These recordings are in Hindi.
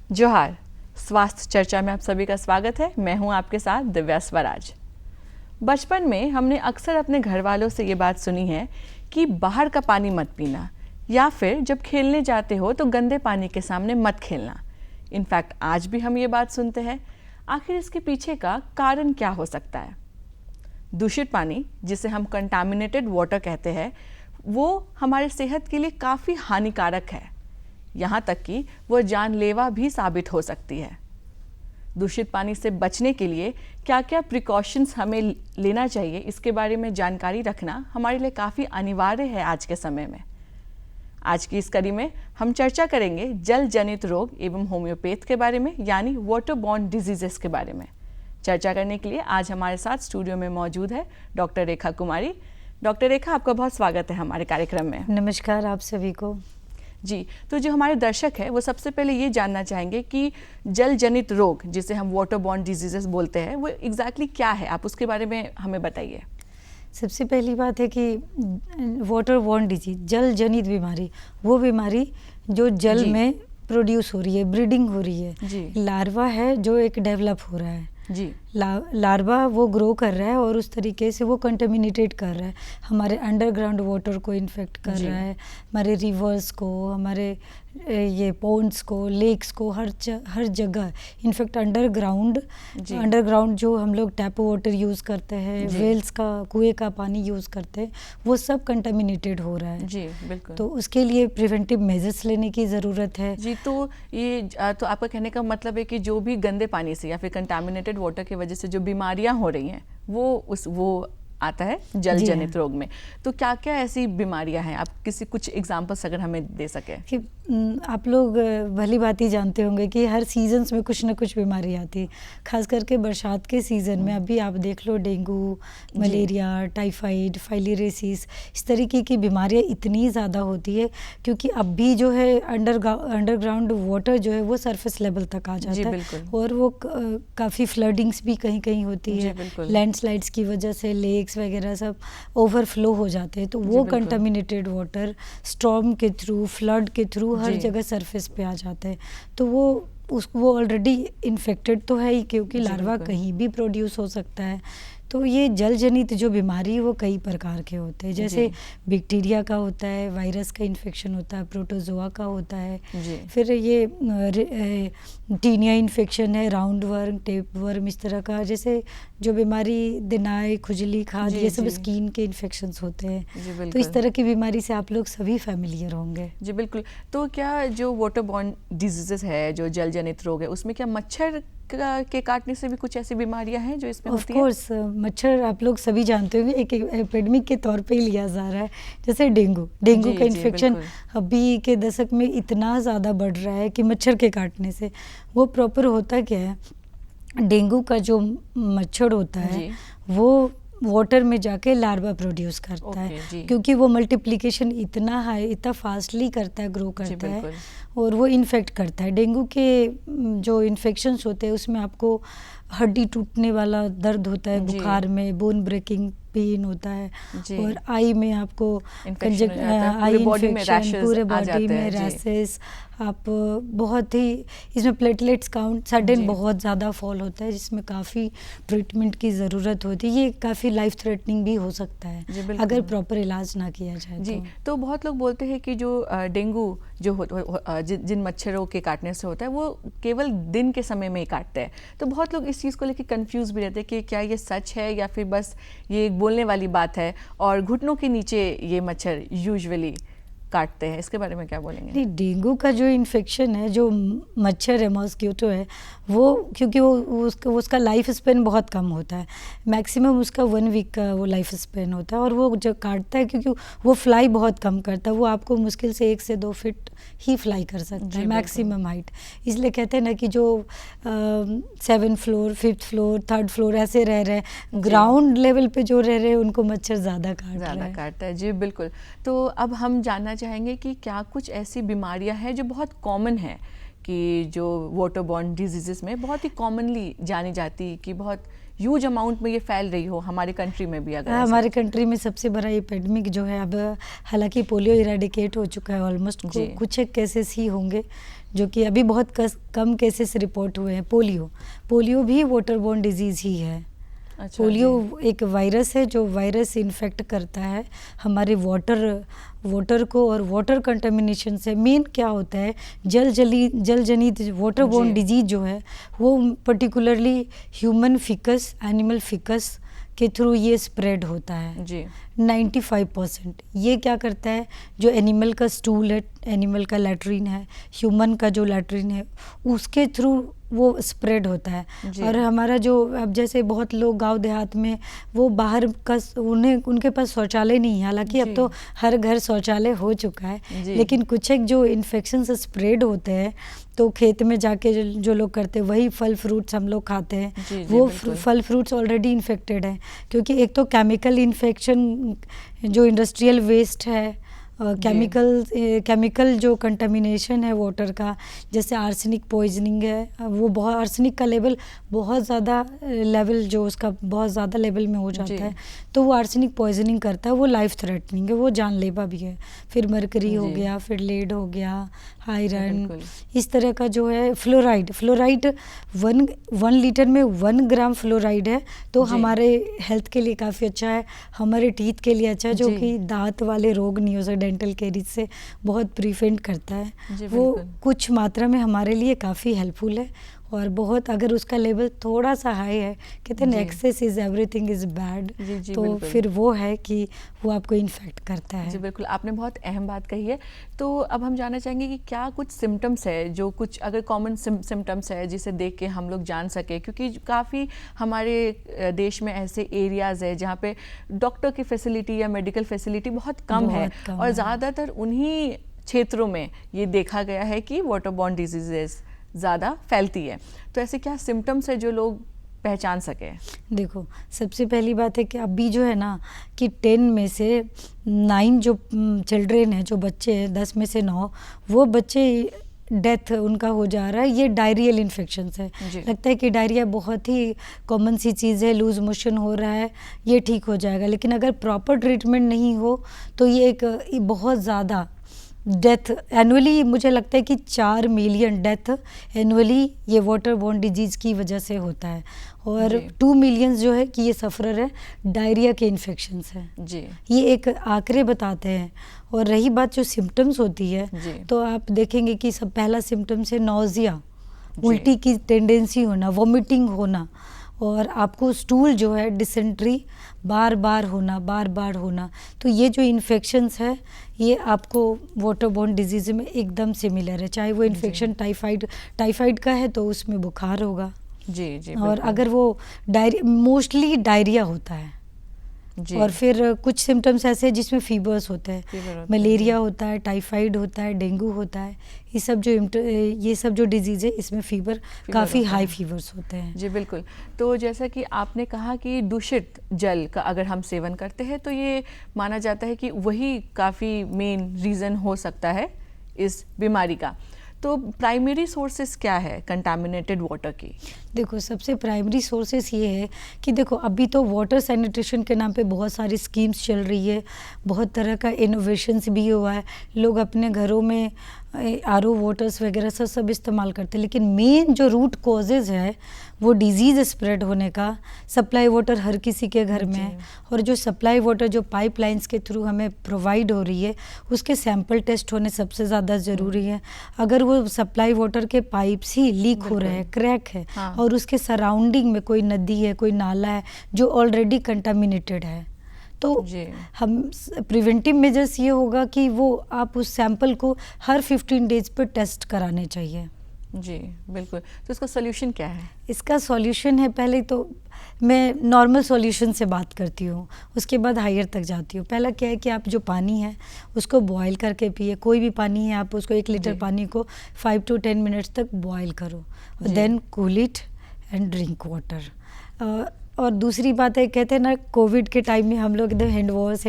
जोहार। स्वास्थ्य चर्चा में आप सभी का स्वागत है। मैं हूं आपके साथ दिव्या स्वराज। बचपन में हमने अक्सर अपने घर वालों से ये बात सुनी है कि बाहर का पानी मत पीना, या फिर जब खेलने जाते हो तो गंदे पानी के सामने मत खेलना। इनफैक्ट आज भी हम ये बात सुनते हैं। आखिर इसके पीछे का कारण क्या हो सकता है? दूषित पानी, जिसे हम कंटामिनेटेड वाटर कहते हैं, वो हमारे सेहत के लिए काफ़ी हानिकारक है। यहाँ तक कि वो जानलेवा भी साबित हो सकती है। दूषित पानी से बचने के लिए क्या क्या प्रिकॉशंस हमें लेना चाहिए, इसके बारे में जानकारी रखना हमारे लिए काफ़ी अनिवार्य है आज के समय में। आज की इस कड़ी में हम चर्चा करेंगे जल जनित रोग एवं होम्योपैथ के बारे में, यानी वाटर बॉर्न डिजीजेस के बारे में। चर्चा करने के लिए आज हमारे साथ स्टूडियो में मौजूद है डॉक्टर रेखा कुमारी। डॉक्टर रेखा, आपका बहुत स्वागत है हमारे कार्यक्रम में। नमस्कार आप सभी को। जी, तो जो हमारे दर्शक हैं वो सबसे पहले ये जानना चाहेंगे कि जल जनित रोग, जिसे हम वाटर बॉर्न डिजीजेस बोलते हैं, वो एग्जैक्टली क्या है? आप उसके बारे में हमें बताइए। सबसे पहली बात है कि वाटर बॉर्न डिजीज, जल जनित बीमारी, वो बीमारी जो जल में प्रोड्यूस हो रही है, ब्रीडिंग हो रही है। लार्वा है जो एक डेवलप हो रहा है जी। लार्वा वो ग्रो कर रहा है और उस तरीके से वो कंटेमिनेटेड कर रहा है, हमारे अंडरग्राउंड वाटर को इन्फेक्ट कर रहा है, हमारे रिवर्स को, हमारे ये पॉन्ड्स को, लेक्स को, हर जगह। इनफैक्ट अंडरग्राउंड जो हम लोग टैप वाटर यूज़ करते हैं, वेल्स का, कुएं का पानी यूज़ करते हैं, वो सब कंटेमिनेटेड हो रहा है। जी बिल्कुल। तो उसके लिए प्रिवेंटिव मेजर्स लेने की ज़रूरत है। जी, तो ये तो आपका कहने का मतलब है कि जो भी गंदे पानी से या फिर कंटामिनेटेड वाटर की वजह से जो बीमारियां हो रही हैं वो आता है जल जनित रोग में। तो क्या क्या ऐसी बीमारियां हैं? आप कुछ एग्जांपल्स अगर हमें दे सके। कि आप लोग भली बात ही जानते होंगे कि हर सीजन्स में कुछ ना कुछ बीमारी आती है, खास करके बरसात के सीज़न में। अभी आप देख लो, डेंगू, मलेरिया, टाइफाइड, फाइलेरियासिस, इस तरीके की बीमारियां इतनी ज़्यादा होती है क्योंकि अब भी जो है अंडरग्राउंड वाटर जो है वो सरफेस लेवल तक आ जाता है और वो काफ़ी फ्लडिंग्स भी कहीं कहीं होती है। लैंडस्लाइड्स की वजह से लेक्स वगैरह सब ओवरफ्लो हो जाते हैं, तो वो कंटामिनेटेड वाटर स्टॉर्म के थ्रू, फ्लड के थ्रू हर जगह सरफेस पे आ जाते हैं। तो वो ऑलरेडी इन्फेक्टेड तो है ही, क्योंकि लार्वा कहीं भी प्रोड्यूस हो सकता है। तो ये जल जनित जो बीमारी वो कई प्रकार के होते हैं, जैसे बैक्टीरिया का होता है, वायरस का इन्फेक्शन होता है, प्रोटोजोआ का होता है, फिर ये टीनिया इन्फेक्शन है, राउंड वर्म, टेप वर्म, इस तरह का। जैसे जो बीमारी दिनाई, खुजली, खाज, ये सब स्किन के इन्फेक्शंस होते हैं। तो इस तरह की बीमारी से आप लोग सभी फैमिलियर होंगे। जी बिल्कुल। तो क्या जो वाटर बॉर्न डिजीजेस है, जो जल जनित रोग है, उसमें क्या मच्छर के काटने से भी कुछ ऐसी बीमारियां हैं जो इसमें होती हैं? ऑफ कोर्स, मच्छर आप लोग सभी जानते होंगे, एक एपिडेमिक के तौर पे ही लिया जा रहा है। जैसे डेंगू का इन्फेक्शन अभी के दशक में इतना ज़्यादा बढ़ रहा है कि मच्छर के काटने से। वो प्रॉपर होता क्या है, डेंगू का जो मच्छर होता है वो वाटर में जाके लार्वा प्रोड्यूस करता है, क्योंकि वो मल्टीप्लिकेशन इतना हाई, इतना फास्टली करता है, ग्रो करता है और वो इन्फेक्ट करता है। डेंगू के जो इन्फेक्शंस होते हैं उसमें आपको हड्डी टूटने वाला दर्द होता है, बुखार में बोन ब्रेकिंग पेन होता है, और आई में आपको आई इन्फेक्शन, पूरे बॉडी में रैशेस, आप बहुत ही, इसमें प्लेटलेट्स काउंट सडन बहुत ज़्यादा फॉल होता है, जिसमें काफ़ी ट्रीटमेंट की ज़रूरत होती है। ये काफ़ी लाइफ थ्रेटनिंग भी हो सकता है अगर प्रॉपर इलाज ना किया जाए। जी, तो बहुत लोग बोलते हैं कि जो डेंगू जो जिन मच्छरों के काटने से होता है वो केवल दिन के समय में ही काटते हैं। तो बहुत लोग इस चीज़ को लेकर कंफ्यूज भी रहते हैं कि क्या ये सच है या फिर बस ये बोलने वाली बात है, और घुटनों के नीचे ये मच्छर यूजुअली काटते हैं। इसके बारे में क्या बोलेंगे? नहीं, डेंगू का जो इन्फेक्शन है, जो मच्छर है, मॉस्किटो है, वो क्योंकि वो उसका लाइफ स्पेन बहुत कम होता है, मैक्सिमम उसका 1 वीक का वो लाइफ स्पेन होता है, और वो जो काटता है क्योंकि वो फ्लाई बहुत कम करता है, वो आपको मुश्किल से 1 से 2 फीट ही फ्लाई कर सकता है, मैक्सिमम हाइट। इसलिए कहते हैं ना कि जो 7th floor, 5th floor, 3rd floor ऐसे रह रहे हैं, ग्राउंड लेवल पे जो रह रहे हैं उनको मच्छर ज़्यादा काटता है। जी बिल्कुल। तो अब हम जानना चाहेंगे कि क्या कुछ ऐसी बीमारियां हैं जो बहुत कॉमन है, कि जो वाटर बॉर्न डिजीजेस में बहुत ही कॉमनली जानी जाती, कि बहुत ह्यूज अमाउंट में ये फैल रही हो हमारे कंट्री में भी, अगर हमारे कंट्री में सबसे बड़ा एपिडेमिक जो है अब, हालांकि पोलियो इरेडिकेट हो चुका है ऑलमोस्ट, कुछ एक केसेस ही होंगे जो कि अभी बहुत कम केसेस रिपोर्ट हुए हैं। पोलियो भी वाटरबोर्न डिजीज़ ही है। अच्छा, पोलियो एक वायरस है जो वायरस इन्फेक्ट करता है हमारे वाटर को, और वाटर कंटामिनेशन से मेन क्या होता है, जल जनित वाटरबोर्न डिजीज जो है वो particularly human ficus, animal ficus के थ्रू ये स्प्रेड होता है जी। 95% ये क्या करता है, जो एनिमल का स्टूल है, एनिमल का लैट्रिन है, ह्यूमन का जो लैट्रिन है, उसके थ्रू वो स्प्रेड होता है। और हमारा जो अब जैसे बहुत लोग गांव देहात में वो बाहर का उनके पास शौचालय नहीं है, हालांकि अब तो हर घर शौचालय हो चुका है, लेकिन कुछ एक जो इन्फेक्शन से स्प्रेड होते हैं तो खेत में जाके जो लोग करते हैं वही फल फ्रूट्स हम लोग खाते हैं, वो फल फ्रूट्स ऑलरेडी इन्फेक्टेड हैं, क्योंकि एक तो केमिकल इन्फेक्शन जो इंडस्ट्रियल वेस्ट है, केमिकल जो कंटामिनेशन है वाटर का, जैसे आर्सेनिक पॉइजनिंग है, वो बहुत आर्सेनिक का लेवल बहुत ज़्यादा लेवल जो उसका बहुत ज़्यादा लेवल में हो जाता है, तो वो आर्सेनिक पॉइजनिंग करता है, वो लाइफ थ्रेटनिंग है, वो जानलेवा भी है। फिर मरकरी हो गया, फिर लेड हो गया, आयरन, इस तरह का जो है फ्लोराइड 1 लीटर में 1 ग्राम फ्लोराइड है, तो हमारे हेल्थ के लिए काफ़ी अच्छा है, हमारे टीथ के लिए अच्छा है, जो कि दांत वाले रोग नहीं हो सकते, डेंटल कैरीज से बहुत प्रिवेंट करता है। वो कुछ मात्रा में हमारे लिए काफ़ी हेल्पफुल है, और बहुत अगर उसका लेवल थोड़ा सा हाई है, कहते हैं excess is everything is bad, तो फिर वो है कि वो आपको इन्फेक्ट करता है। जी बिल्कुल, आपने बहुत अहम बात कही है। तो अब हम जानना चाहेंगे कि क्या कुछ सिम्टम्स है, जो कुछ अगर कॉमन सिम्टम्स है जिसे देख के हम लोग जान सके, क्योंकि काफ़ी हमारे देश में ऐसे एरियाज़ है जहाँ पे डॉक्टर की फैसिलिटी या मेडिकल फैसिलिटी बहुत कम है, और ज़्यादातर उन्हीं क्षेत्रों में ये देखा गया है कि वाटरबोर्न डिजीजेस ज़्यादा फैलती है। तो ऐसे क्या सिम्टम्स है जो लोग पहचान सके? देखो, सबसे पहली बात है कि अभी जो है ना कि 10 में से 9 जो चिल्ड्रेन हैं, जो बच्चे हैं, 10 में से 9 वो बच्चे डेथ उनका हो जा रहा है, ये डायरियल इन्फेक्शंस है। लगता है कि डायरिया बहुत ही कॉमन सी चीज़ है, लूज मोशन हो रहा है, ये ठीक हो जाएगा, लेकिन अगर प्रॉपर ट्रीटमेंट नहीं हो तो ये बहुत ज़्यादा डेथ एनुअली, मुझे लगता है कि 4 मिलियन डेथ एनुअली ये वाटरबोर्न डिजीज़ की वजह से होता है, और 2 मिलियन जो है कि ये सफ़रर है डायरिया के इन्फेक्शन से जी। ये एक आंकड़े बताते हैं। और रही बात जो सिम्टम्स होती है, तो आप देखेंगे कि सब पहला सिम्टम्स है नौजिया, उल्टी की टेंडेंसी होना, वॉमिटिंग होना, और आपको स्टूल जो है डिसेंट्री बार बार होना। तो ये जो इन्फेक्शंस है ये आपको वाटरबोर्न डिजीज़ में एकदम सिमिलर है, चाहे वो इन्फेक्शन टाइफाइड का है तो उसमें बुखार होगा जी। और अगर वो मोस्टली डायरिया होता है, और फिर कुछ सिम्टम्स ऐसे हैं जिसमें फीवर्स होते हैं, मलेरिया होता है, टाइफाइड होता है, डेंगू होता है, ये सब जो डिजीज़ है इसमें फीवर काफ़ी हाई फीवर्स होते हैं जी। बिल्कुल, तो जैसा कि आपने कहा कि दूषित जल का अगर हम सेवन करते हैं तो ये माना जाता है कि वही काफ़ी मेन रीज़न हो सकता है इस बीमारी का। तो प्राइमरी सोर्सेस क्या है कंटामिनेटेड वाटर की? देखो, सबसे प्राइमरी सोर्सेस ये है कि देखो अभी तो वाटर सैनिटेशन के नाम पे बहुत सारी स्कीम्स चल रही है, बहुत तरह का इनोवेशंस भी हुआ है, लोग अपने घरों में आरओ वाटर्स वगैरह सब इस्तेमाल करते हैं, लेकिन मेन जो रूट कॉजेज़ है वो डिजीज़ स्प्रेड होने का, सप्लाई वाटर हर किसी के घर में है, और जो सप्लाई वाटर जो पाइपलाइंस के थ्रू हमें प्रोवाइड हो रही है उसके सैंपल टेस्ट होने सबसे ज़्यादा ज़रूरी है। अगर वो सप्लाई वाटर के पाइप्स ही लीक हो रहे हैं, क्रैक है, और उसके सराउंडिंग में कोई नदी है, कोई नाला है जो ऑलरेडी कंटामिनेटेड है, तो हम प्रिवेंटिव मेजर्स ये होगा कि वो आप उस सैंपल को हर 15 डेज पर टेस्ट कराने चाहिए जी। बिल्कुल, तो इसका सॉल्यूशन क्या है? इसका सॉल्यूशन है, पहले तो मैं नॉर्मल सॉल्यूशन से बात करती हूँ, उसके बाद हायर तक जाती हूँ। पहला क्या है कि आप जो पानी है उसको बॉयल करके पिए, कोई भी पानी है, आप उसको 1 लीटर पानी को 5 to 10 मिनट्स तक बॉयल करो, then cool it and drink water. और दूसरी बात है, कहते हैं ना कोविड के टाइम में हम लोग एकदम हैंड वॉश,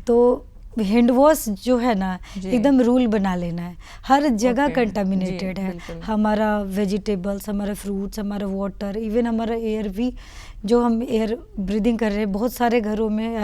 तो हैंड वॉश जो है ना जी। एकदम रूल बना लेना है। हर जगह ओके, कंटामिनेटेड जी, है, बिल्कुल। हमारा वेजिटेबल्स, हमारा फ्रूट्स, हमारा वाटर, इवन हमारा एयर भी, जो हम एयर ब्रीदिंग कर रहे हैं। बहुत सारे घरों में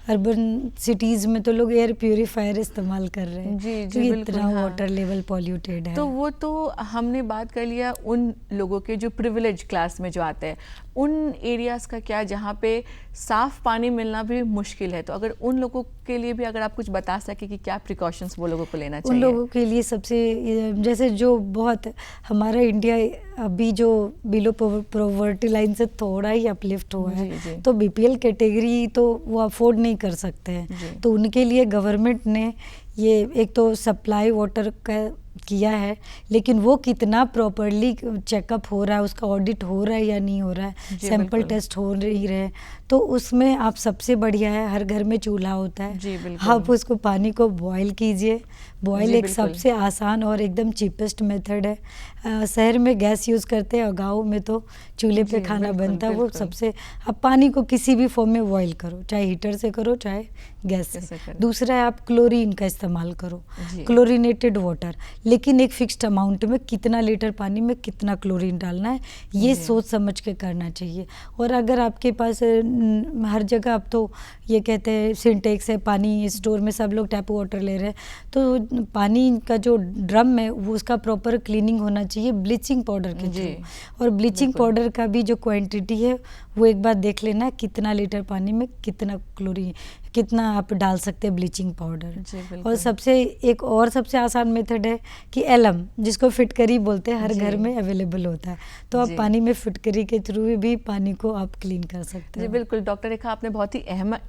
अर्बन सिटीज़ में तो लोग एयर प्यूरीफायर इस्तेमाल कर रहे हैं, जी, जी, क्योंकि बिल्कुल, इतना हाँ। वाटर लेवल पॉल्यूटेड है। तो वो तो हमने बात कर लिया उन लोगों के जो प्रिविलेज क्लास में जो आते हैं, उन एरियाज़ का क्या जहाँ पे साफ़ पानी मिलना भी मुश्किल है। तो अगर उन लोगों के लिए भी अगर आप कुछ बता सके कि क्या प्रिकॉशंस वो लोगों को लेना उन चाहिए। लोगों के लिए सबसे जैसे जो बहुत हमारा इंडिया अभी जो बिलो पॉवर्टी लाइन से थोड़ा ही अपलिफ्ट हुआ जी, जी। है, तो बीपीएल कैटेगरी तो वो अफोर्ड नहीं कर सकते जी। हैं। तो उनके लिए गवर्नमेंट ने ये एक तो सप्लाई वाटर का किया है, लेकिन वो कितना प्रॉपरली चेकअप हो रहा है, उसका ऑडिट हो रहा है या नहीं हो रहा है, जी, सैंपल बिल्कुल। टेस्ट हो नहीं रहे, तो उसमें आप सबसे बढ़िया है, हर घर में चूल्हा होता है, जी, बिल्कुल। आप उसको पानी को बॉयल कीजिए। बॉयल जी, एक बिल्कुल। सबसे आसान और एकदम चीपेस्ट मेथड है। शहर में गैस यूज़ करते हैं और गाँव में तो चूल्हे पे जी, खाना बिल्कुल, बनता है। वो बिल्कुल। सबसे, आप पानी को किसी भी फॉर्म में बॉयल करो, चाहे हीटर से करो चाहे गैस कैसे से। करें? दूसरा है आप क्लोरीन का इस्तेमाल करो, जी। क्लोरीनेटेड वाटर, लेकिन एक फिक्स्ड अमाउंट में कितना लीटर पानी में कितना क्लोरीन डालना है, ये जी। सोच समझ के करना चाहिए। और अगर आपके पास हर जगह अब तो ये कहते हैं सिंटेक्स है, पानी स्टोर में सब लोग टैप वाटर ले रहे हैं, तो पानी का जो ड्रम है वो उसका प्रॉपर क्लीनिंग होना चाहिए ब्लीचिंग पाउडर के जी। थ्रू। और ब्लीचिंग बिल्कुल। पाउडर का भी जो क्वांटिटी है वो एक बार देख लेना है, कितना लीटर पानी में कितना क्लोरीन, कितना आप डाल सकते हैं ब्लीचिंग पाउडर। जी, बिल्कुल। और एक और सबसे आसान मेथड है कि एलम, जिसको फिटकरी बोलते हैं, हर जी। घर में अवेलेबल होता है, तो आप जी। पानी में फिटकरी के थ्रू भी पानी को आप क्लीन कर सकते जी, हो। बिल्कुल। डॉक्टर रेखा, आपने बहुत ही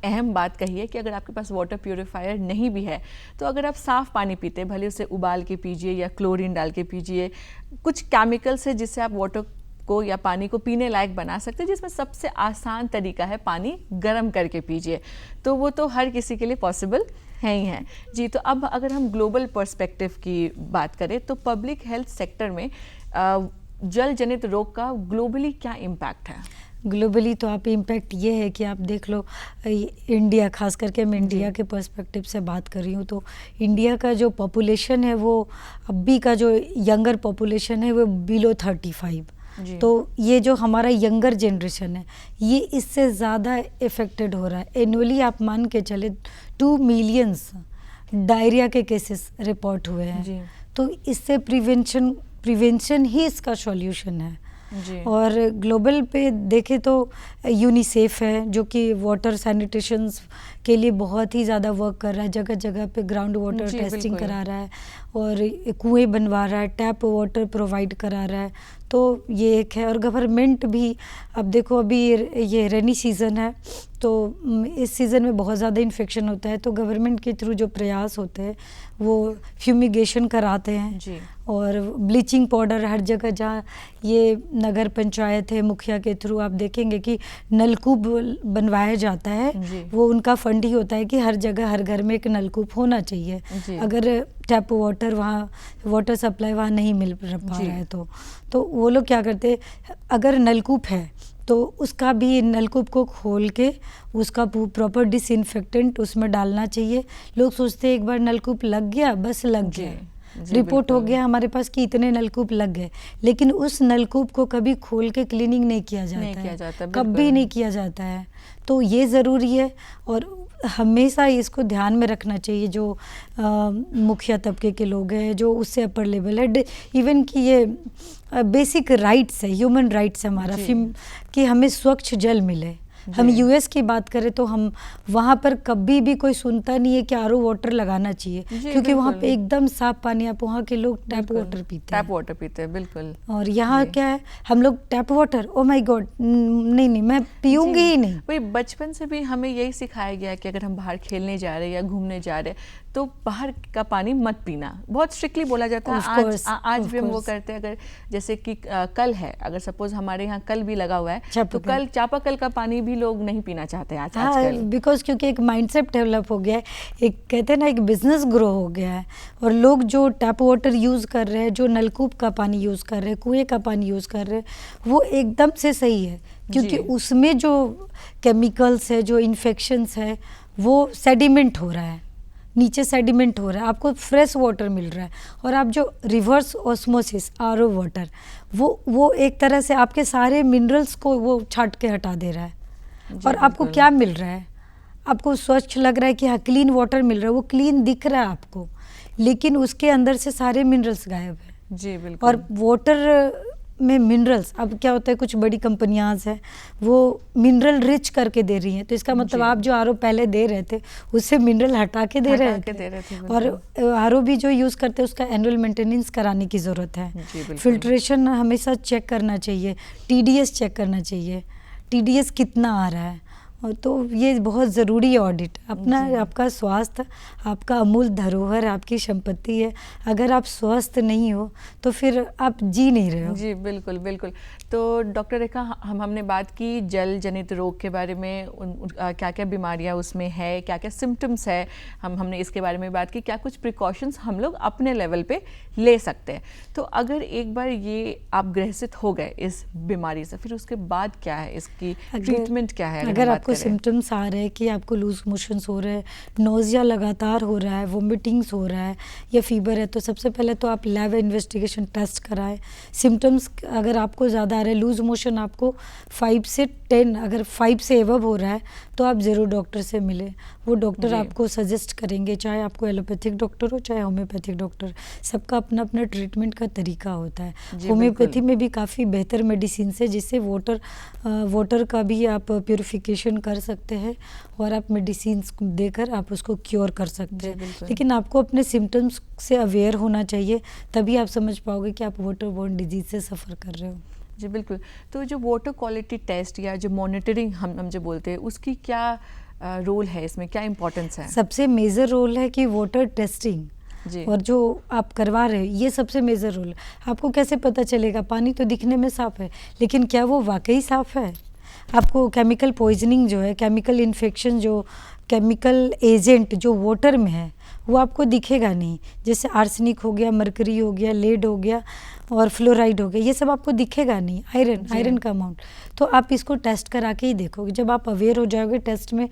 अहम बात कही है कि अगर आपके पास वाटर प्यूरिफायर नहीं भी है, तो अगर आप साफ़ पानी पीते हैं, भले उसे उबाल के पीजिए या क्लोरीन डाल के पीजिए, कुछ केमिकल्स है जिससे आप वाटर को या पानी को पीने लायक बना सकते हैं, जिसमें सबसे आसान तरीका है पानी गर्म करके पीजिए। तो वो तो हर किसी के लिए पॉसिबल है ही है। जी, तो अब अगर हम ग्लोबल पर्सपेक्टिव की बात करें, तो पब्लिक हेल्थ सेक्टर में जल जनित रोग का ग्लोबली क्या इम्पैक्ट है? ग्लोबली तो आप इम्पैक्ट ये है कि आप देख लो, इंडिया, खास करके मैं इंडिया के पर्सपेक्टिव से बात कर रही हूँ, तो इंडिया का जो पॉपुलेशन है वो अभी का जो यंगर पॉपुलेशन है वो बिलो 35। जी। तो ये जो हमारा यंगर जनरेशन है ये इससे ज़्यादा इफ़ेक्टेड हो रहा है। एनुअली आप मान के चले 2 मिलियंस डायरिया के केसेस रिपोर्ट हुए हैं। जी। तो इससे प्रिवेंशन ही इसका सॉल्यूशन है। जी। और ग्लोबल पे देखें तो यूनिसेफ है, जो कि वाटर सैनिटेशंस के लिए बहुत ही ज़्यादा वर्क कर रहा है, जगह जगह पे ग्राउंड वाटर जी, टेस्टिंग बिल्कुल। करा रहा है और कुएं बनवा रहा है, टैप वाटर प्रोवाइड करा रहा है। तो ये एक है। और गवर्नमेंट भी, अब देखो अभी ये रेनी सीज़न है, तो इस सीज़न में बहुत ज़्यादा इन्फेक्शन होता है, तो गवर्नमेंट के थ्रू जो प्रयास होते हैं वो फ्यूमिगेशन कराते हैं। जी। और ब्लीचिंग पाउडर हर जगह, जहाँ ये नगर पंचायत है, मुखिया के थ्रू आप देखेंगे कि नलकूप बनवाया जाता है। जी। वो उनका फंड ही होता है कि हर जगह हर घर में एक नलकूप होना चाहिए। जी। अगर टैप वाटर वहाँ, वाटर सप्लाई वहाँ नहीं मिल पा जी। रहा है तो वो लोग क्या करते हैं, अगर नलकूप है तो उसका भी, नलकूप को खोल के उसका प्रॉपर डिसइंफेक्टेंट उसमें डालना चाहिए। लोग सोचते हैं एक बार नलकूप लग गया बस लग जी। गया, जी, रिपोर्ट हो बिल्कुल। गया हमारे पास कि इतने नलकूप लग गए, लेकिन उस नलकूप को कभी खोल के क्लीनिंग नहीं किया जाता नहीं है, किया जाता, कभी बिल्कुल। नहीं किया जाता है। तो ये ज़रूरी है और हमेशा इसको ध्यान में रखना चाहिए जो मुखिया तबके के लोग हैं, जो उससे अपर लेवल है, इवन कि ये बेसिक राइट्स है, ह्यूमन राइट्स है हमारा, कि हमें स्वच्छ जल मिले। हम यूएस की बात करें तो हम वहाँ पर कभी भी कोई सुनता नहीं है कि आरओ वाटर लगाना चाहिए, क्योंकि वहाँ पे एकदम साफ पानी, आप वहाँ के लोग टैप वाटर पीते हैं। टैप वाटर पीते हैं, बिल्कुल। और यहाँ क्या है, हम लोग tap water, oh my God, नहीं मैं पीऊंगी ही नहीं। वही बचपन से भी हमें यही सिखाया गया कि अगर हम बाहर खेलने जा रहे हैं या घूमने जा रहे हैं तो बाहर का पानी मत पीना, बहुत स्ट्रिक्टली बोला जाता है। आज भी हम वो करते हैं। अगर जैसे कि कल है, अगर सपोज हमारे यहाँ कल भी लगा हुआ है तो कल चापाकल का पानी भी लोग नहीं पीना चाहते हैं आजकल। बिकॉज क्योंकि एक माइंडसेट डेवलप हो गया है, एक कहते हैं ना, एक बिजनेस ग्रो हो गया है। और लोग जो टैप वाटर यूज़ कर रहे हैं, जो नलकूप का पानी यूज़ कर रहे हैं, कुएं का पानी यूज़ कर रहे हैं, वो एकदम से सही है, क्योंकि उसमें जो केमिकल्स है, जो इन्फेक्शंस है, वो सेडिमेंट हो रहा है। नीचे सेडिमेंट हो रहा है, आपको फ्रेश वाटर मिल रहा है, और आप जो रिवर्स ऑस्मोसिस आरओ वाटर, वो एक तरह से आपके सारे मिनरल्स को वो छाट के हटा दे रहा है। और आपको क्या मिल रहा है, आपको स्वच्छ लग रहा है कि हाँ क्लीन वाटर मिल रहा है, वो क्लीन दिख रहा है आपको, लेकिन उसके अंदर से सारे मिनरल्स गायब है। जी बिल्कुल। और वाटर में मिनरल्स, अब क्या होता है कुछ बड़ी कंपनियां हैं वो मिनरल रिच करके दे रही हैं, तो इसका मतलब आप जो आरओ पहले दे रहे थे उससे मिनरल हटा के दे रहे थे। और आरओ भी जो यूज़ करते हैं उसका एनुअल मेंटेनेंस कराने की ज़रूरत है। फिल्ट्रेशन हमेशा चेक करना चाहिए, टीडीएस चेक करना चाहिए, टीडीएस कितना आ रहा है, तो ये बहुत ज़रूरी है ऑडिट। आपका स्वास्थ्य आपका अमूल्य धरोहर, आपकी संपत्ति है, अगर आप स्वस्थ नहीं हो तो फिर आप जी नहीं रहे हो। जी बिल्कुल बिल्कुल। तो डॉक्टर रेखा, हमने बात की जल जनित रोग के बारे में, क्या क्या बीमारियां उसमें है, क्या क्या सिम्टम्स है, हमने इसके बारे में बात की, क्या कुछ प्रिकॉशंस हम लोग अपने लेवल पे ले सकते हैं। तो अगर एक बार ये आप ग्रसित हो गए इस बीमारी से, फिर उसके बाद क्या है, इसकी ट्रीटमेंट क्या है? अगर आपको सिम्टम्स आ रहे हैं कि आपको लूज मोशंस हो रहे हैं, नोजिया लगातार हो रहा है, वोमिटिंग्स हो रहा है या फीवर है, तो सबसे पहले तो आप लैब इन्वेस्टिगेशन टेस्ट कराएं। सिम्टम्स अगर आपको ज़्यादा आ रहे हैं, लूज मोशन आपको 5 से 10, अगर 5 से एबव हो रहा है तो आप ज़रूर डॉक्टर से मिले। वो डॉक्टर आपको सजेस्ट करेंगे, चाहे आपको एलोपैथिक डॉक्टर हो चाहे होम्योपैथिक डॉक्टर, सबका अपना अपना ट्रीटमेंट का तरीका होता है। होम्योपैथी में भी काफ़ी बेहतर मेडिसिन है जिससे वाटर का भी आप प्योरिफिकेशन कर सकते हैं और आप मेडिसिन देकर आप उसको क्योर कर सकते हैं। लेकिन आपको अपने सिम्टम्स से अवेयर होना चाहिए, तभी आप समझ पाओगे कि आप वाटर बोर्न डिजीज से सफ़र कर रहे हो। जी बिल्कुल। तो जो वाटर क्वालिटी टेस्ट या जो मॉनिटरिंग हम जो बोलते हैं, उसकी क्या रोल है इसमें, क्या इंपॉर्टेंस है? सबसे मेजर रोल है कि वाटर टेस्टिंग और जो आप करवा रहे हो ये सबसे मेजर रोल है। आपको कैसे पता चलेगा, पानी तो दिखने में साफ है लेकिन क्या वो वाकई साफ है? आपको केमिकल पॉइजनिंग जो है, केमिकल इन्फेक्शन, जो केमिकल एजेंट जो वाटर में है वो आपको दिखेगा नहीं। जैसे आर्सेनिक हो गया, मरकरी हो गया, लेड हो गया और फ्लोराइड हो गया, ये सब आपको दिखेगा नहीं। आयरन का अमाउंट तो आप इसको टेस्ट करा के ही देखोगे। जब आप अवेयर हो जाओगे टेस्ट में,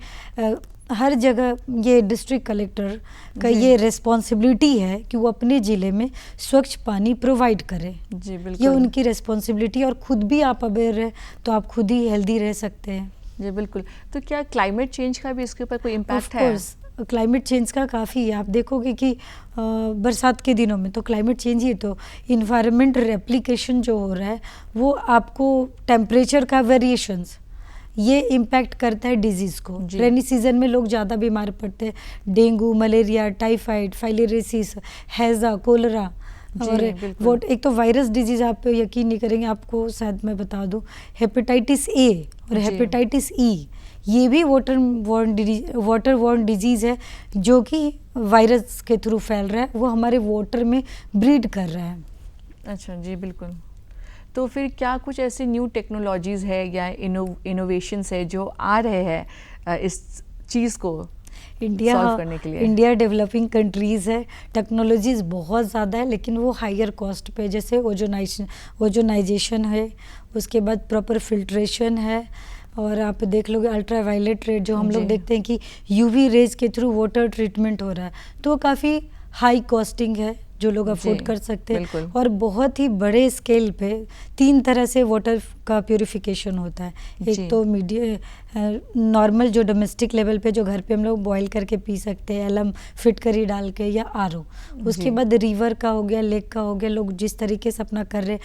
हर जगह ये डिस्ट्रिक्ट कलेक्टर का ये रिस्पॉन्सिबिलिटी है कि वो अपने ज़िले में स्वच्छ पानी प्रोवाइड करें। जी बिल्कुल, ये उनकी रिस्पॉन्सिबिलिटी, और खुद भी आप अवेयर रहे तो आप खुद ही हेल्दी रह सकते हैं। जी बिल्कुल। तो क्या क्लाइमेट चेंज का भी इसके ऊपर कोई इम्पैक्ट है? क्लाइमेट चेंज का काफ़ी है। आप देखोगे कि बरसात के दिनों में तो क्लाइमेट चेंज ही, तो इन्वायरमेंट रेप्लिकेशन जो हो रहा है वो आपको टेम्परेचर का वेरिएशंस ये इम्पैक्ट करता है डिजीज़ को। रेनी सीजन में लोग ज़्यादा बीमार पड़ते हैं, डेंगू, मलेरिया, टाइफाइड, फाइलेरियसिस, हैज़ा, कोलरा। और वो एक तो वायरस डिजीज़, आप यकीन नहीं करेंगे, आपको शायद मैं बता दूं, हेपेटाइटिस ए और हेपेटाइटिस ई, ये भी वाटर वॉर्न डिजीज़ है जो कि वायरस के थ्रू फैल रहा है, वो हमारे वाटर में ब्रीड कर रहा है। अच्छा जी बिल्कुल। तो फिर क्या कुछ ऐसी न्यू टेक्नोलॉजीज़ है या इनोवेशंस है जो आ रहे हैं इस चीज़ को सॉल्व करने के लिए? इंडिया डेवलपिंग कंट्रीज़ है, टेक्नोलॉजीज़ बहुत ज़्यादा है लेकिन वो हायर कॉस्ट पे, जैसे ओजोनाइजेशन है, उसके बाद प्रॉपर फिल्ट्रेशन है, और आप देख लोगे अल्ट्रावायलेट रेड जो हम लोग देखते हैं कि यूवी रेज के थ्रू वाटर ट्रीटमेंट हो रहा है, तो काफ़ी हाई कॉस्टिंग है जो लोग अफोर्ड कर सकते हैं। और बहुत ही बड़े स्केल पे 3 तरह से वाटर का प्यूरिफिकेशन होता है। एक तो नॉर्मल जो डोमेस्टिक लेवल पे जो घर पे हम लोग बॉईल करके पी सकते हैं, एलम फिटकरी डाल के या आरओ। उसके बाद रिवर का हो गया, लेक का हो गया, लोग जिस तरीके से अपना कर रहे,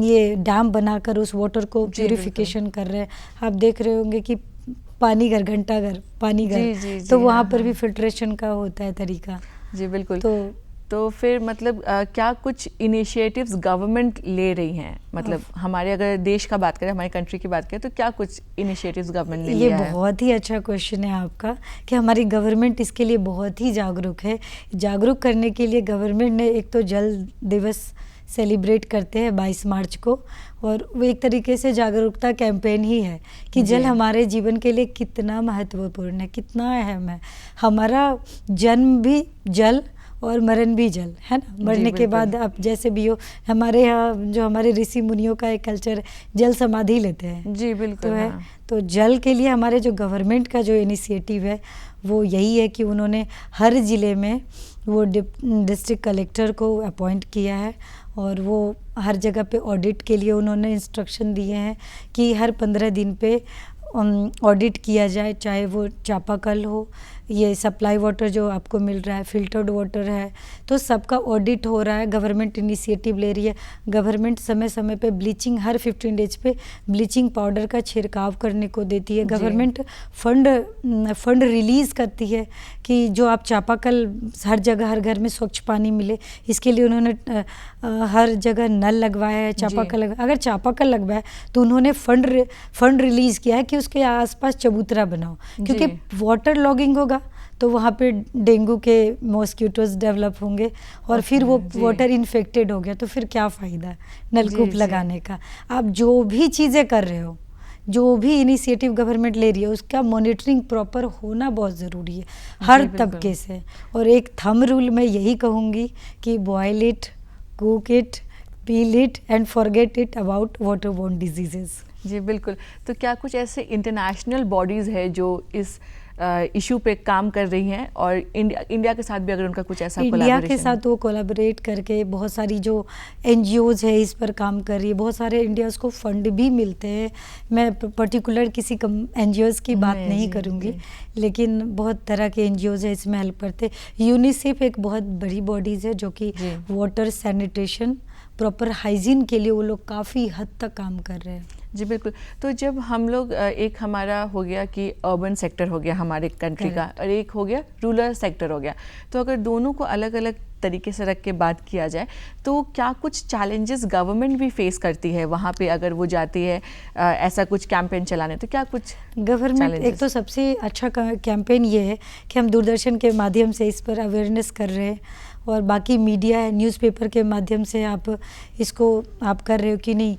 ये डैम बनाकर उस वाटर को प्यूरिफिकेशन कर रहे हैं। आप देख रहे होंगे कि पानी घर, घंटा घर, पानी घर, तो वहाँ पर भी फिल्ट्रेशन का होता है तरीका। जी बिल्कुल। तो फिर मतलब क्या कुछ इनिशिएटिव्स गवर्नमेंट ले रही हैं? मतलब हमारे अगर देश का बात करें, हमारी कंट्री की बात करें, तो क्या कुछ इनिशिएटिव्स गवर्नमेंट ने लिया है? ये बहुत ही अच्छा क्वेश्चन है आपका कि हमारी गवर्नमेंट इसके लिए बहुत ही जागरूक है। जागरूक करने के लिए गवर्नमेंट ने एक तो जल दिवस सेलिब्रेट करते हैं 22 मार्च को, और वो एक तरीके से जागरूकता कैंपेन ही है कि जल हमारे जीवन के लिए कितना महत्वपूर्ण है, कितना अहम है। हमारा जन्म भी जल और मरण भी जल, है ना। मरने के बाद अब जैसे भी हो, हमारे यहाँ जो हमारे ऋषि मुनियों का एक कल्चर है, जल समाधि लेते हैं। जी बिल्कुल। तो है, तो जल के लिए हमारे जो गवर्नमेंट का जो इनिशिएटिव है वो यही है कि उन्होंने हर ज़िले में वो डिस्ट्रिक्ट कलेक्टर को अपॉइंट किया है और वो हर जगह पे ऑडिट के लिए उन्होंने इंस्ट्रक्शन दिए हैं कि हर 15 दिन पे ऑडिट किया जाए, चाहे वो चापाकल हो, ये सप्लाई वाटर जो आपको मिल रहा है, फिल्टर्ड वाटर है, तो सबका ऑडिट हो रहा है। गवर्नमेंट इनिशिएटिव ले रही है। गवर्नमेंट समय समय पे ब्लीचिंग, हर 15 डेज पे ब्लीचिंग पाउडर का छिड़काव करने को देती है। गवर्नमेंट फंड रिलीज़ करती है कि जो आप चापाकल हर जगह हर घर में स्वच्छ पानी मिले, इसके लिए उन्होंने हर जगह नल लगवाया है, चापाकल अगर चापाकल लगवाया तो उन्होंने फंड रिलीज़ किया है कि उसके आसपास चबूतरा बनाओ, क्योंकि वाटर लॉगिंग होगा तो वहाँ पे डेंगू के मॉस्किटोज डेवलप होंगे और फिर वो वाटर इन्फेक्टेड हो गया तो फिर क्या फ़ायदा है नलकूप लगाने का। आप जो भी चीज़ें कर रहे हो, जो भी इनिशिएटिव गवर्नमेंट ले रही है, उसका मॉनिटरिंग प्रॉपर होना बहुत ज़रूरी है हर तबके से। और एक थंब रूल मैं यही कहूँगी कि boil it, cook it, peel it and forget it about water borne diseases. जी बिल्कुल। तो क्या कुछ ऐसे इंटरनेशनल बॉडीज़ है जो इस इशू पे काम कर रही हैं, और इंडिया के साथ भी अगर उनका कुछ ऐसा इंडिया के साथ वो कोलैबोरेट करके बहुत सारी जो NGOs है इस पर काम कर रही है, बहुत सारे इंडियाज़ को फंड भी मिलते हैं। मैं पर्टिकुलर किसी NGOs की बात नहीं करूँगी, लेकिन बहुत तरह के NGOs है इसमें हेल्प करते। यूनिसेफ एक बहुत बड़ी बॉडीज़ है जो कि वाटर सैनिटेशन, प्रॉपर हाइजीन के लिए वो लोग काफ़ी हद तक काम कर रहे हैं। जी बिल्कुल। तो जब हम लोग एक हमारा हो गया कि अर्बन सेक्टर हो गया हमारे कंट्री का, और एक हो गया रूरल सेक्टर हो गया, तो अगर दोनों को अलग अलग तरीके से रख के बात किया जाए तो क्या कुछ चैलेंजेस गवर्नमेंट भी फेस करती है वहाँ पे अगर वो जाती है ऐसा कुछ कैंपेन चलाने, तो क्या कुछ गवर्नमेंट एक तो सबसे अच्छा कैंपेन ये है कि हम दूरदर्शन के माध्यम से इस पर अवेयरनेस कर रहे हैं, और बाकी मीडिया है, न्यूज़पेपर के माध्यम से आप इसको आप कर रहे हो कि नहीं,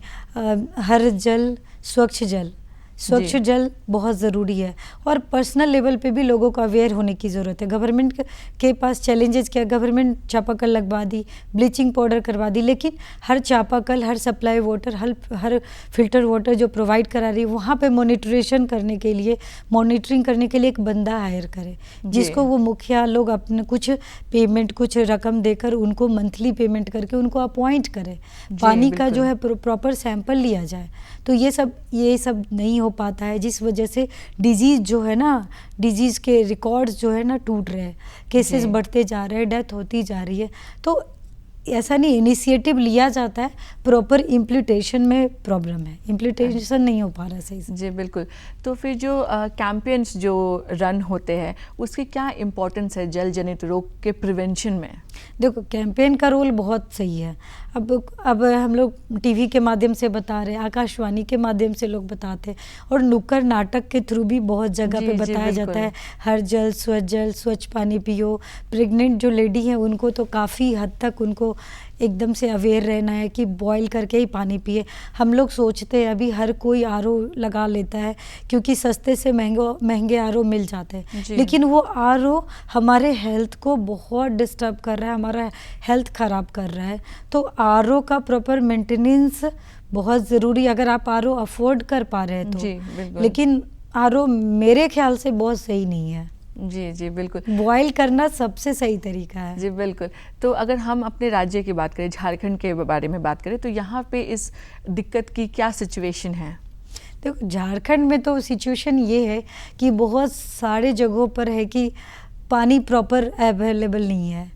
हर जल स्वच्छ जल, स्वच्छ जल बहुत ज़रूरी है। और पर्सनल लेवल पे भी लोगों को अवेयर होने की ज़रूरत है। गवर्नमेंट के पास चैलेंजेस क्या, गवर्नमेंट चापाकल लगवा दी, ब्लीचिंग पाउडर करवा दी, लेकिन हर चापाकल, हर सप्लाई वाटर, हर फिल्टर वाटर जो प्रोवाइड करा रही है, वहाँ पे मॉनिटरिंग करने के लिए एक बंदा हायर करे, जिसको वो मुखिया लोग अपने कुछ पेमेंट, कुछ रकम देकर उनको मंथली पेमेंट करके उनको अपॉइंट करे। पानी का जो है प्रॉपर सैंपल लिया जाए। तो ये सब नहीं हो पाता है, जिस वजह से डिजीज़ जो है ना, डिजीज़ के रिकॉर्ड्स जो है ना टूट रहे हैं, केसेस बढ़ते जा रहे हैं, डेथ होती जा रही है। तो ऐसा नहीं, इनिशिएटिव लिया जाता है, प्रॉपर इम्प्लीमेंटेशन में प्रॉब्लम है, इम्प्लीमेंटेशन नहीं हो पा रहा सही से। जी बिल्कुल। तो फिर जो कैंपेन्स जो रन होते हैं उसकी क्या इम्पोर्टेंस है जल जनित रोग के प्रिवेंशन में? देखो, कैंपेन का रोल बहुत सही है। अब हम लोग टीवी के माध्यम से बता रहे हैं, आकाशवाणी के माध्यम से लोग बताते हैं, और नुक्कड़ नाटक के थ्रू भी बहुत जगह पे बताया जाता है, हर जल, स्वच्छ पानी पियो। प्रेग्नेंट जो लेडी हैं उनको तो काफ़ी हद तक उनको एकदम से अवेयर रहना है कि बॉईल करके ही पानी पिए। हम लोग सोचते हैं अभी हर कोई RO लगा लेता है क्योंकि सस्ते से महंगे RO मिल जाते हैं, लेकिन वो RO हमारे हेल्थ को बहुत डिस्टर्ब कर रहा है, हमारा हेल्थ ख़राब कर रहा है। तो RO का प्रॉपर मेंटेनेंस बहुत ज़रूरी, अगर आप RO अफोर्ड कर पा रहे हैं तो। लेकिन RO मेरे ख्याल से बहुत सही नहीं है। जी बिल्कुल। बॉयल करना सबसे सही तरीका है। जी बिल्कुल। तो अगर हम अपने राज्य की बात करें, झारखंड के बारे में बात करें, तो यहाँ पे इस दिक्कत की क्या सिचुएशन है? देखो, झारखंड में तो सिचुएशन ये है कि बहुत सारे जगहों पर है कि पानी प्रॉपर अवेलेबल नहीं है।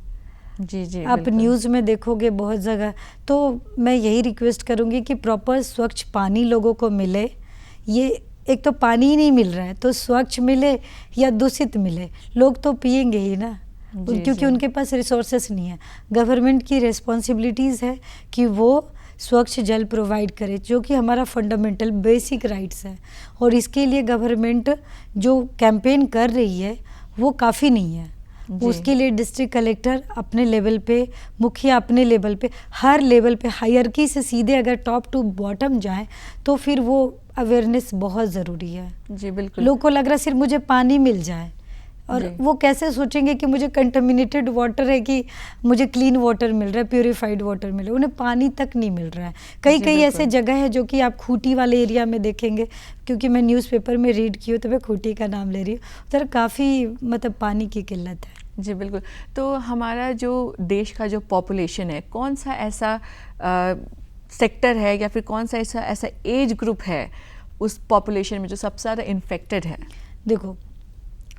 जी आप न्यूज़ में देखोगे बहुत जगह। तो मैं यही रिक्वेस्ट करूँगी कि प्रॉपर स्वच्छ पानी लोगों को मिले। ये एक तो पानी ही नहीं मिल रहा है, तो स्वच्छ मिले या दूषित मिले, लोग तो पिएंगे ही ना, क्योंकि उनके पास रिसोर्सेस नहीं है। गवर्नमेंट की रिस्पॉन्सिबिलिटीज़ है कि वो स्वच्छ जल प्रोवाइड करे, जो कि हमारा फंडामेंटल बेसिक राइट्स है। और इसके लिए गवर्नमेंट जो कैंपेन कर रही है वो काफ़ी नहीं है। उसके लिए डिस्ट्रिक्ट कलेक्टर अपने लेवल पे, मुखिया अपने लेवल पे, हर लेवल पे हायरकी से सीधे अगर टॉप टू बॉटम जाए तो फिर वो अवेयरनेस बहुत ज़रूरी है। जी बिल्कुल। लोगों को लग रहा है सिर्फ मुझे पानी मिल जाए, और जी। वो कैसे सोचेंगे कि मुझे कंटामिनेटेड वाटर है कि मुझे क्लीन वाटर मिल रहा है, प्योरीफाइड वाटर मिल रहा है। उन्हें पानी तक नहीं मिल रहा है। कई जी, कई ऐसे बिल्कुल। जगह है जो कि आप खूंटी वाले एरिया में देखेंगे, क्योंकि मैं न्यूज़पेपर में रीड की हूँ तो मैं खूंटी का नाम ले रही हूँ। उधर काफ़ी मतलब पानी की किल्लत है। जी बिल्कुल। तो हमारा जो देश का जो पॉपुलेशन है, कौन सा ऐसा सेक्टर है या फिर कौन सा ऐसा एज ग्रुप है उस पॉपुलेशन में जो सबसे ज़्यादा इन्फेक्टेड है? देखो,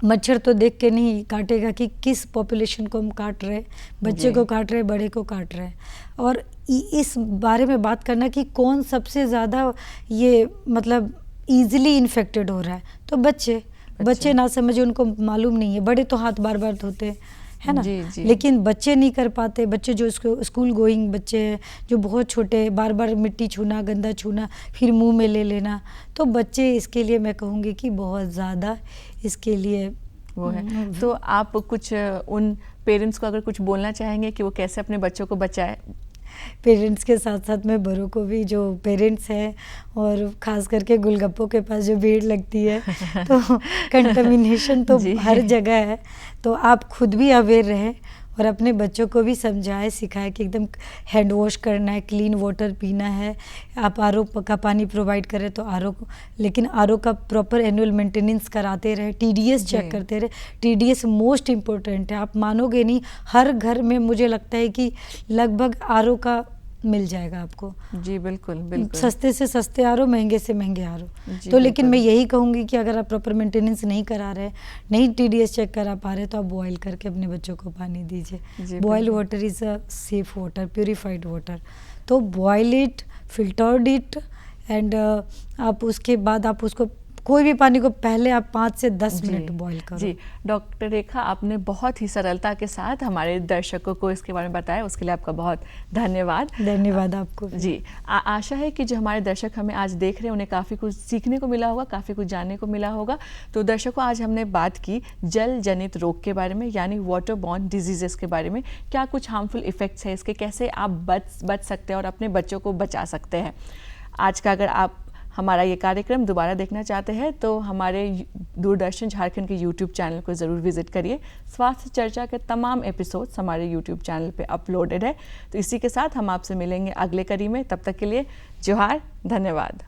मच्छर तो देख के नहीं काटेगा कि किस पॉपुलेशन को हम काट रहे हैं, बच्चे जी। को काट रहे हैं, बड़े को काट रहे हैं। और इस बारे में बात करना कि कौन सबसे ज़्यादा ये मतलब ईजिली इन्फेक्टेड हो रहा है, तो बच्चे ना समझे, उनको मालूम नहीं है। बड़े तो हाथ बार बार धोते हैं, है ना। जी, जी। लेकिन बच्चे नहीं कर पाते। बच्चे जो स्कूल गोइंग बच्चे हैं, जो बहुत छोटे, बार बार मिट्टी छूना, गंदा छूना, फिर मुंह में ले लेना, तो बच्चे इसके लिए मैं कहूँगी कि बहुत ज़्यादा इसके लिए वो है। तो आप कुछ उन पेरेंट्स को अगर कुछ बोलना चाहेंगे कि वो कैसे अपने बच्चों को बचाए? पेरेंट्स के साथ साथ में बड़ों को भी, जो पेरेंट्स हैं और ख़ास करके गुलगप्पों के पास जो भीड़ लगती है तो कंटामिनेशन तो जी। हर जगह है। तो आप खुद भी अवेयर रहें और अपने बच्चों को भी समझाएं, सिखाएं कि एकदम हैंड वॉश करना है, क्लीन वाटर पीना है। आप आरओ का पानी प्रोवाइड करें तो लेकिन आरओ का प्रॉपर एनुअल मेंटेनेंस कराते रहे, टीडीएस जी। चेक करते रहे। टीडीएस मोस्ट इम्पोर्टेंट है। आप मानोगे नहीं, हर घर में मुझे लगता है कि लगभग आरओ का मिल जाएगा आपको। जी बिल्कुल, बिल्कुल। सस्ते से सस्ते आरओ, महंगे से महंगे आरओ। जी, तो लेकिन बिल्कुल। मैं यही कहूँगी कि अगर आप प्रॉपर मेंटेनेंस नहीं करा रहे, नहीं टीडीएस चेक करा पा रहे, तो आप बॉयल करके अपने बच्चों को पानी जी, दीजिए। बॉयल बिल्कुल। Water is a safe water, purified water. तो boil it, filtered it, and आप उसके बाद आप उसको कोई भी पानी को पहले आप 5 से 10 मिनट बॉयल करो। जी, डॉक्टर रेखा, आपने बहुत ही सरलता के साथ हमारे दर्शकों को इसके बारे में बताया, उसके लिए आपका बहुत धन्यवाद। धन्यवाद आपको भी। जी, आशा है कि जो हमारे दर्शक हमें आज देख रहे हैं उन्हें काफ़ी कुछ सीखने को मिला होगा, काफ़ी कुछ जानने को मिला होगा। तो दर्शकों, आज हमने बात की जल जनित रोग के बारे में, यानी वाटर बॉर्न डिजीजेस के बारे में। क्या कुछ हार्मफुल इफेक्ट्स है इसके, कैसे आप बच सकते हैं और अपने बच्चों को बचा सकते हैं। आज का अगर आप हमारा ये कार्यक्रम दोबारा देखना चाहते हैं तो हमारे दूरदर्शन झारखंड के यूट्यूब चैनल को ज़रूर विजिट करिए। स्वास्थ्य चर्चा के तमाम एपिसोड्स हमारे यूट्यूब चैनल पे अपलोडेड है। तो इसी के साथ हम आपसे मिलेंगे अगले कड़ी में। तब तक के लिए जोहार, धन्यवाद।